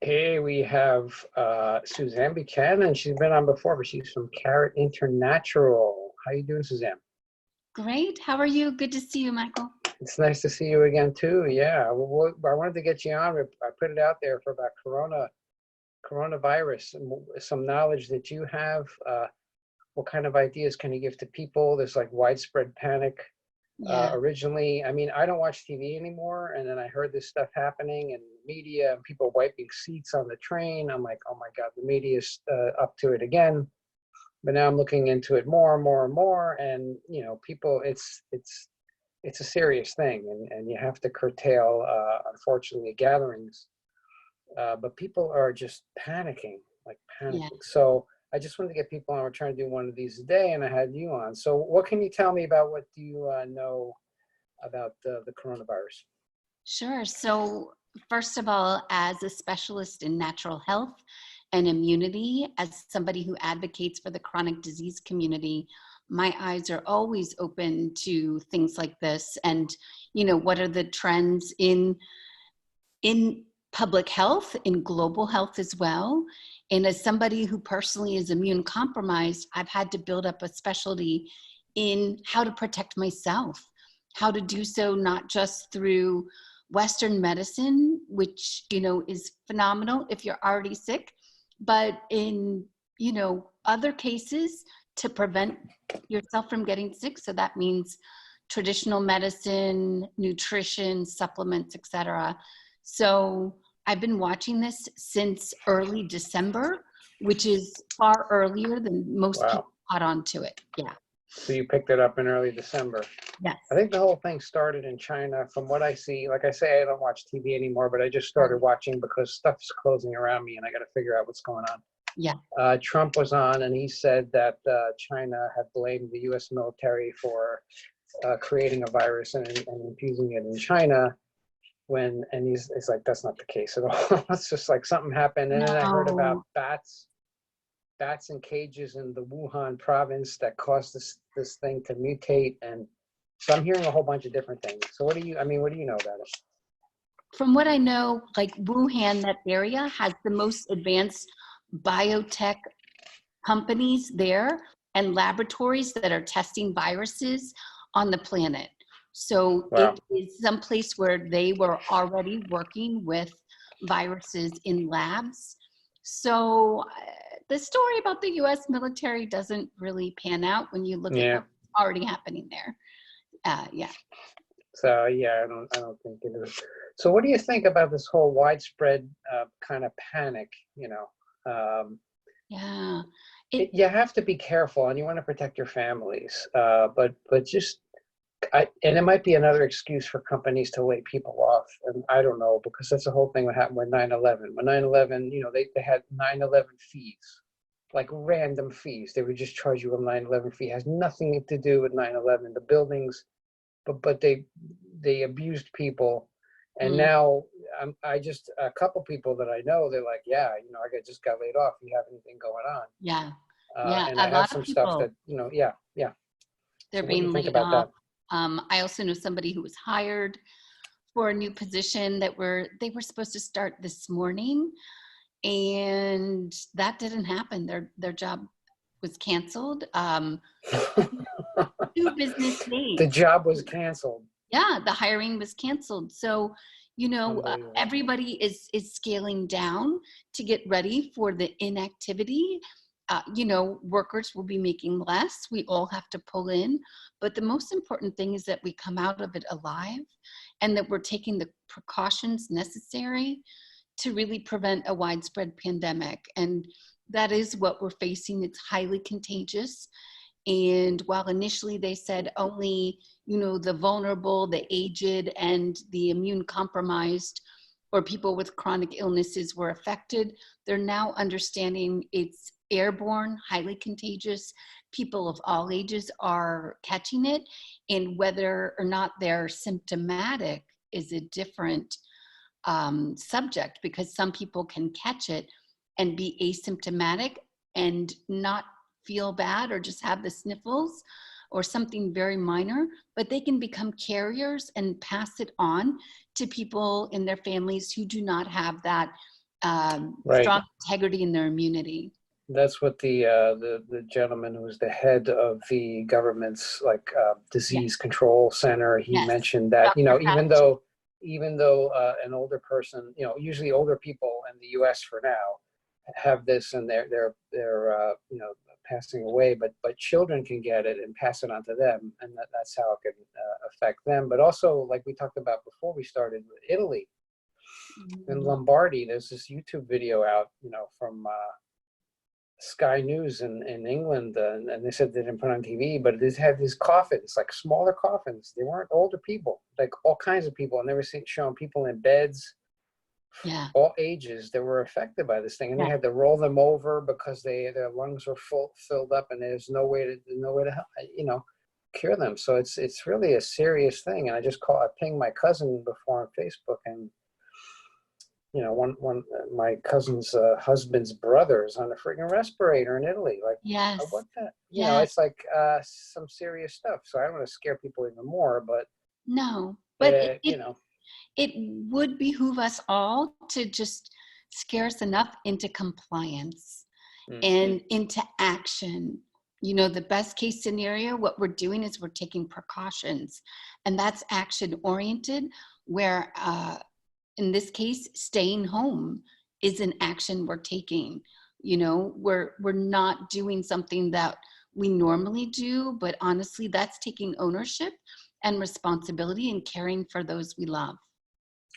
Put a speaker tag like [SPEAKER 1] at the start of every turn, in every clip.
[SPEAKER 1] Hey, we have Suzanne Buchanan. She's been on before, but she's from Carrot International. How you doing, Suzanne?
[SPEAKER 2] Great. How are you? Good to see you, Michael.
[SPEAKER 1] It's nice to see you again too. Yeah, I wanted to get you on. I put it out there for about coronavirus, and some knowledge that you have. What kind of ideas can you give to people? There's like widespread panic.
[SPEAKER 2] Yeah.
[SPEAKER 1] Originally, I mean, I don't watch TV anymore, and then I heard this stuff happening in the media and people wiping seats on the train. I'm like, oh my God, the media's up to it again. But now I'm looking into it more and more and more, and people, it's a serious thing, and you have to curtail, unfortunately, gatherings. But people are just panicking, like
[SPEAKER 2] Yeah.
[SPEAKER 1] panicking. So I just wanted to get people on. We're trying to do one of these a day, and I had you on. So what can you tell me about what do you know about the coronavirus?
[SPEAKER 2] Sure. So, first of all, as a specialist in natural health and immunity, as somebody who advocates for the chronic disease community, my eyes are always open to things like this. And, what are the trends in public health, in global health as well. And as somebody who personally is immune compromised, I've had to build up a specialty in how to protect myself, how to do so not just through Western medicine, which, is phenomenal if you're already sick, but in, other cases to prevent yourself from getting sick. So that means traditional medicine, nutrition, supplements, etc. So I've been watching this since early December, which is far earlier than most
[SPEAKER 1] Wow.
[SPEAKER 2] people caught on to it. Yeah.
[SPEAKER 1] So you picked it up in early December.
[SPEAKER 2] Yes.
[SPEAKER 1] I think the whole thing started in China. From what I see, like I say, I don't watch TV anymore, but I just started watching because stuff's closing around me and I got to figure out what's going on.
[SPEAKER 2] Yeah.
[SPEAKER 1] Trump was on and he said that China had blamed the US military for creating a virus and infusing it in China. And he's like, that's not the case at all. It's just like something happened. And then I heard about
[SPEAKER 2] No.
[SPEAKER 1] bats in cages in the Wuhan province that caused this thing to mutate. And so I'm hearing a whole bunch of different things. So what do you know about it?
[SPEAKER 2] From what I know, like Wuhan, that area has the most advanced biotech companies there and laboratories that are testing viruses on the planet. So
[SPEAKER 1] Wow.
[SPEAKER 2] it is someplace where they were already working with viruses in labs. So the story about the US military doesn't really pan out when you look at what's already happening there. Yeah.
[SPEAKER 1] So yeah, I don't think it is. So what do you think about this whole widespread kind of panic?
[SPEAKER 2] Yeah.
[SPEAKER 1] You have to be careful, and you want to protect your families. But just, and it might be another excuse for companies to lay people off. And I don't know, because that's the whole thing that happened with 9/11. When 9/11, they had 9/11 fees, like random fees. They would just charge you a 9/11 fee. It has nothing to do with 9/11. The buildings, but they abused people. And now a couple people that I know, they're like, yeah, I just got laid off. You have anything going on?
[SPEAKER 2] Yeah.
[SPEAKER 1] And
[SPEAKER 2] A
[SPEAKER 1] I have
[SPEAKER 2] lot of
[SPEAKER 1] some stuff
[SPEAKER 2] people,
[SPEAKER 1] that, yeah.
[SPEAKER 2] they're
[SPEAKER 1] So what do you
[SPEAKER 2] being
[SPEAKER 1] think
[SPEAKER 2] laid
[SPEAKER 1] about
[SPEAKER 2] off.
[SPEAKER 1] that?
[SPEAKER 2] I also know somebody who was hired for a new position they were supposed to start this morning, and that didn't happen. Their job was canceled. 2 business days.
[SPEAKER 1] The job was canceled.
[SPEAKER 2] Yeah, the hiring was canceled. So, everybody is scaling down to get ready for the inactivity. Workers will be making less. We all have to pull in. But the most important thing is that we come out of it alive and that we're taking the precautions necessary to really prevent a widespread pandemic. And that is what we're facing. It's highly contagious. And while initially they said only, the vulnerable, the aged, and the immune compromised or people with chronic illnesses were affected, they're now understanding it's airborne, highly contagious. People of all ages are catching it. And whether or not they're symptomatic is a different subject, because some people can catch it and be asymptomatic and not feel bad or just have the sniffles or something very minor, but they can become carriers and pass it on to people in their families who do not have that
[SPEAKER 1] Right.
[SPEAKER 2] strong integrity in their immunity.
[SPEAKER 1] That's what the gentleman who was the head of the government's
[SPEAKER 2] Yeah.
[SPEAKER 1] disease control center, he
[SPEAKER 2] Yes.
[SPEAKER 1] mentioned that,
[SPEAKER 2] Dr.
[SPEAKER 1] even though an older person, usually older people in the US for now have this and they're passing away, but children can get it and pass it on to them, and that's how it can affect them. But also, like we talked about before we started, Italy in
[SPEAKER 2] Mhm.
[SPEAKER 1] Lombardy, there's this YouTube video out, from Sky News in England, and they said they didn't put it on TV, but it had these coffins, like smaller coffins. They weren't older people, like all kinds of people, and they were showing people in beds,
[SPEAKER 2] Yeah.
[SPEAKER 1] all ages, that were affected by this thing, and they
[SPEAKER 2] Yeah.
[SPEAKER 1] had to roll them over because their lungs were filled up, and there's no way to help, cure them. So it's really a serious thing. And I pinged my cousin before on Facebook, and one my cousin's husband's brother's on a freaking respirator in Italy. Like,
[SPEAKER 2] Yes.
[SPEAKER 1] what the?
[SPEAKER 2] Yes.
[SPEAKER 1] It's like some serious stuff. So I don't want to scare people even more, but
[SPEAKER 2] No, but
[SPEAKER 1] you know,
[SPEAKER 2] it would behoove us all to just scare us enough into compliance
[SPEAKER 1] mm,
[SPEAKER 2] and into action. The best case scenario, what we're doing is we're taking precautions, and that's action oriented, where in this case, staying home is an action we're taking. We're not doing something that we normally do, but honestly, that's taking ownership and responsibility and caring for those we love,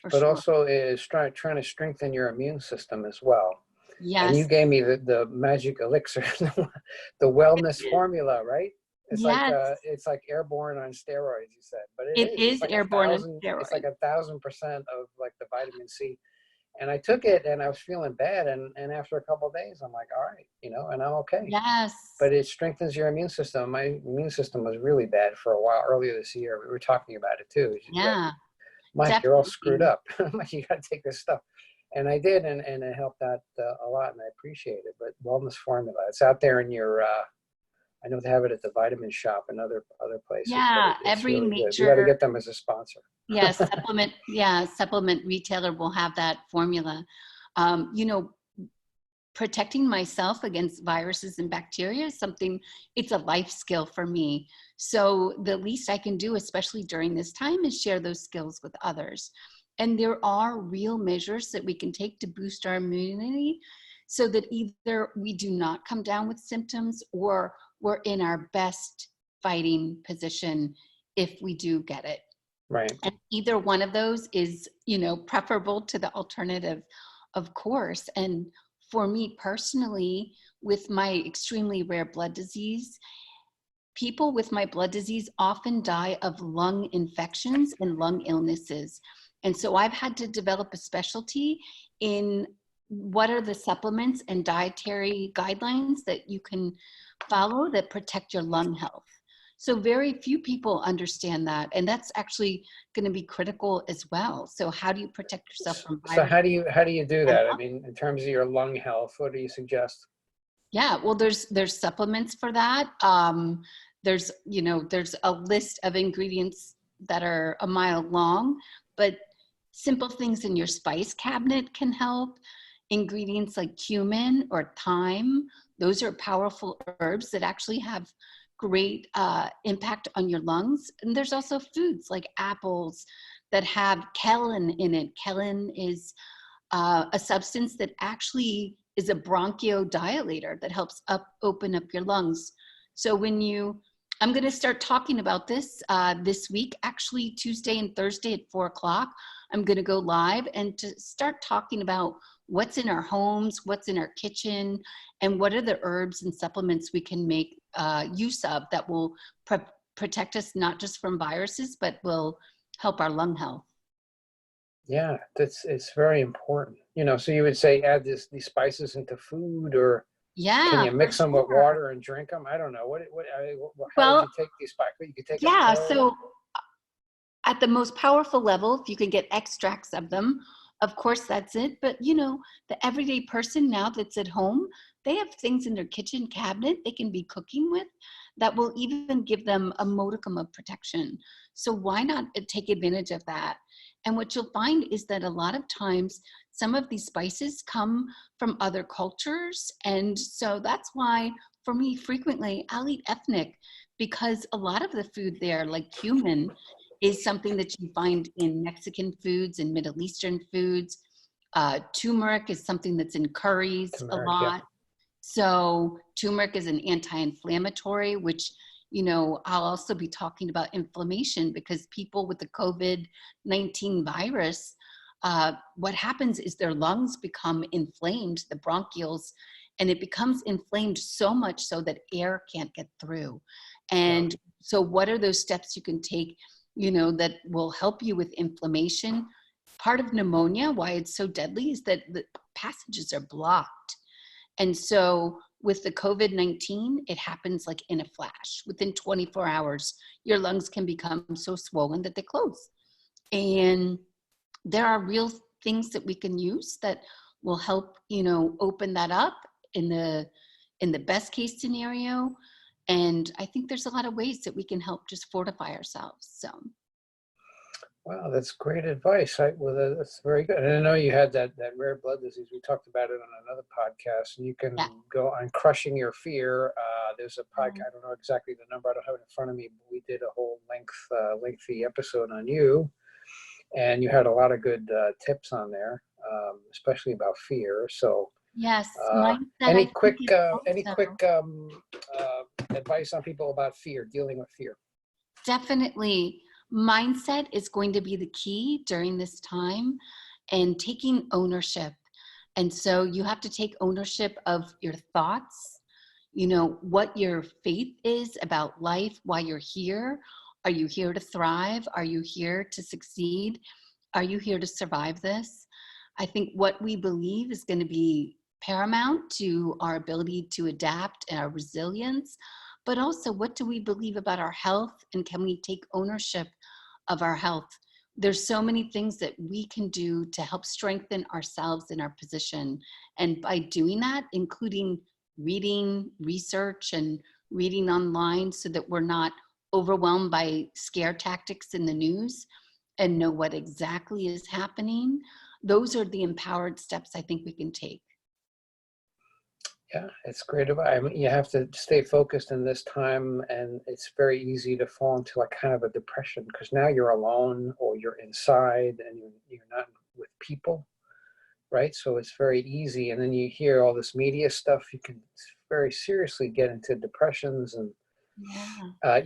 [SPEAKER 2] for
[SPEAKER 1] but
[SPEAKER 2] sure.
[SPEAKER 1] also is trying to strengthen your immune system as well. And you
[SPEAKER 2] Yes.
[SPEAKER 1] gave me the magic elixir, the wellness formula, right?
[SPEAKER 2] Yes,
[SPEAKER 1] It's like airborne on steroids, you said, but it
[SPEAKER 2] it
[SPEAKER 1] is. It's
[SPEAKER 2] is
[SPEAKER 1] like
[SPEAKER 2] airborne on
[SPEAKER 1] it's like
[SPEAKER 2] steroids.
[SPEAKER 1] 1,000% of like the vitamin C. And I took it and I was feeling bad. And after a couple of days, I'm like, all right, and I'm okay.
[SPEAKER 2] Yes.
[SPEAKER 1] But it strengthens your immune system. My immune system was really bad for a while earlier this year. We were talking about it too.
[SPEAKER 2] Yeah,
[SPEAKER 1] Mike, you're all screwed
[SPEAKER 2] definitely.
[SPEAKER 1] up. Mike, you got to take this stuff. And I did, and it helped out a lot, and I appreciate it. But wellness formula, it's out there in your, I know they have it at the vitamin shop and other places, but
[SPEAKER 2] Yeah,
[SPEAKER 1] it's
[SPEAKER 2] every
[SPEAKER 1] really good. We got to
[SPEAKER 2] major,
[SPEAKER 1] get them as a sponsor.
[SPEAKER 2] supplement retailer will have that formula. Um, you know, Protecting myself against viruses and bacteria is it's a life skill for me. So the least I can do, especially during this time, is share those skills with others. And there are real measures that we can take to boost our immunity so that either we do not come down with symptoms or we're in our best fighting position if we do get it.
[SPEAKER 1] Right.
[SPEAKER 2] And either one of those is, preferable to the alternative, of course. And for me personally, with my extremely rare blood disease, people with my blood disease often die of lung infections and lung illnesses. And so I've had to develop a specialty in what are the supplements and dietary guidelines that you can follow that protect your lung health. So very few people understand that. And that's actually going to be critical as well. So how do you protect yourself from
[SPEAKER 1] So
[SPEAKER 2] viruses?
[SPEAKER 1] how do you do that? I mean, in terms of your lung health, what do you suggest?
[SPEAKER 2] Yeah, well, there's supplements for that. There's a list of ingredients that are a mile long, but simple things in your spice cabinet can help. Ingredients like cumin or thyme, those are powerful herbs that actually have great impact on your lungs. And there's also foods like apples that have kalen in it. Kalen is a substance that actually is a bronchodilator that helps open up your lungs. So I'm going to start talking about this this week, actually Tuesday and Thursday at 4:00. I'm going to go live and to start talking about what's in our homes, what's in our kitchen, and what are the herbs and supplements we can make use of that will protect us not just from viruses, but will help our lung health.
[SPEAKER 1] Yeah, it's very important. So you would say add these spices into food, or can
[SPEAKER 2] Yeah,
[SPEAKER 1] you
[SPEAKER 2] for
[SPEAKER 1] mix them with
[SPEAKER 2] sure.
[SPEAKER 1] water and drink them? I don't know. How would
[SPEAKER 2] Well,
[SPEAKER 1] you take these spices? You could take a
[SPEAKER 2] yeah,
[SPEAKER 1] pill.
[SPEAKER 2] so at the most powerful level, if you can get extracts of them, of course that's it. But the everyday person now that's at home, they have things in their kitchen cabinet they can be cooking with that will even give them a modicum of protection. So why not take advantage of that? And what you'll find is that a lot of times some of these spices come from other cultures. And so that's why, for me, frequently I'll eat ethnic, because a lot of the food there, like cumin, is something that you find in Mexican foods and Middle Eastern foods. Turmeric is something that's in curries a
[SPEAKER 1] Turmeric, yeah.
[SPEAKER 2] lot. So turmeric is an anti-inflammatory, which, I'll also be talking about inflammation, because people with the COVID-19 virus, what happens is their lungs become inflamed, the bronchioles, and it becomes inflamed so much so that air can't get through. And so what are those steps you can take, that will help you with inflammation? Part of pneumonia, why it's so deadly, is that the passages are blocked. And so with the COVID-19, it happens like in a flash. Within 24 hours, your lungs can become so swollen that they close. And there are real things that we can use that will help, open that up in the best case scenario. And I think there's a lot of ways that we can help just fortify ourselves. So.
[SPEAKER 1] Wow, that's great advice. That's very good. And I know you had that rare blood disease. We talked about it on another podcast, and you can go on Crushing Your Fear. There's a podcast. I don't know exactly the number. I don't have it in front of me, but we did a whole lengthy episode on you, and you had a lot of good tips on there, especially about fear. So
[SPEAKER 2] yes,
[SPEAKER 1] any quick advice on people about fear, dealing with fear?
[SPEAKER 2] Definitely. Mindset is going to be the key during this time, and taking ownership. And so you have to take ownership of your thoughts, what your faith is about life, why you're here. Are you here to thrive? Are you here to succeed? Are you here to survive this? I think what we believe is going to be paramount to our ability to adapt and our resilience. But also, what do we believe about our health, and can we take ownership of our health? There's so many things that we can do to help strengthen ourselves in our position. And by doing that, including reading, research, and reading online, so that we're not overwhelmed by scare tactics in the news and know what exactly is happening. Those are the empowered steps I think we can take.
[SPEAKER 1] Yeah, it's great advice. I mean, you have to stay focused in this time, and it's very easy to fall into like kind of a depression, because now you're alone or you're inside and you're not with people, right? So it's very easy. And then you hear all this media stuff, you can very seriously get into depressions, and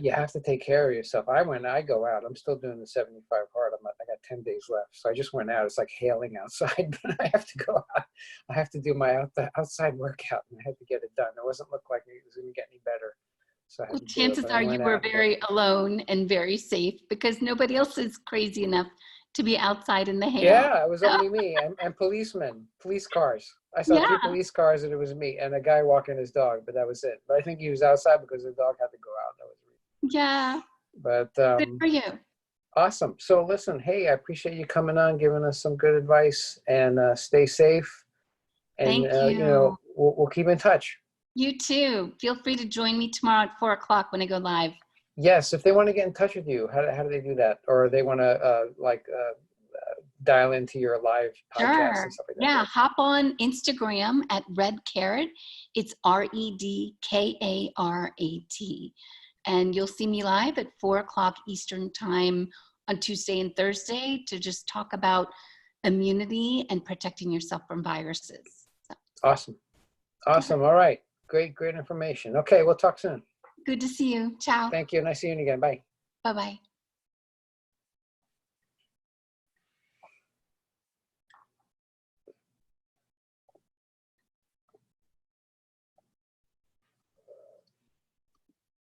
[SPEAKER 1] you have to take care of yourself. I go out, I'm still doing the 75 hard. I got 10 days left. So I just went out. It's like hailing outside, but I have to go out. I have to do my outside workout, and I had to get it done. It wasn't look like it was going to get any better. So I had to
[SPEAKER 2] chances are you were very alone and very safe, because nobody else is crazy enough to be outside in the hail.
[SPEAKER 1] Yeah, it was only me and police cars. I saw 2 police cars, and it was me and a guy walking his dog, but that was it. But I think he was outside because the dog had to go out. That was reason.
[SPEAKER 2] Yeah.
[SPEAKER 1] But
[SPEAKER 2] good for you.
[SPEAKER 1] Awesome. So listen, hey, I appreciate you coming on, giving us some good advice, and stay safe. And
[SPEAKER 2] Thank you.
[SPEAKER 1] We'll keep in touch.
[SPEAKER 2] You too. Feel free to join me tomorrow at 4:00 when I go live.
[SPEAKER 1] Yes, if they want to get in touch with you, how do they do that? Or they want to dial into your live podcast and stuff like that?
[SPEAKER 2] Yeah, hop on Instagram at Red Carrot. It's REDKARAT. And you'll see me live at 4:00 Eastern time on Tuesday and Thursday to just talk about immunity and protecting yourself from viruses. So.
[SPEAKER 1] Awesome. All right. Great information. Okay, we'll talk soon.
[SPEAKER 2] Good to see you. Ciao.
[SPEAKER 1] Thank you. Nice seeing you again. Bye.
[SPEAKER 2] Bye-bye.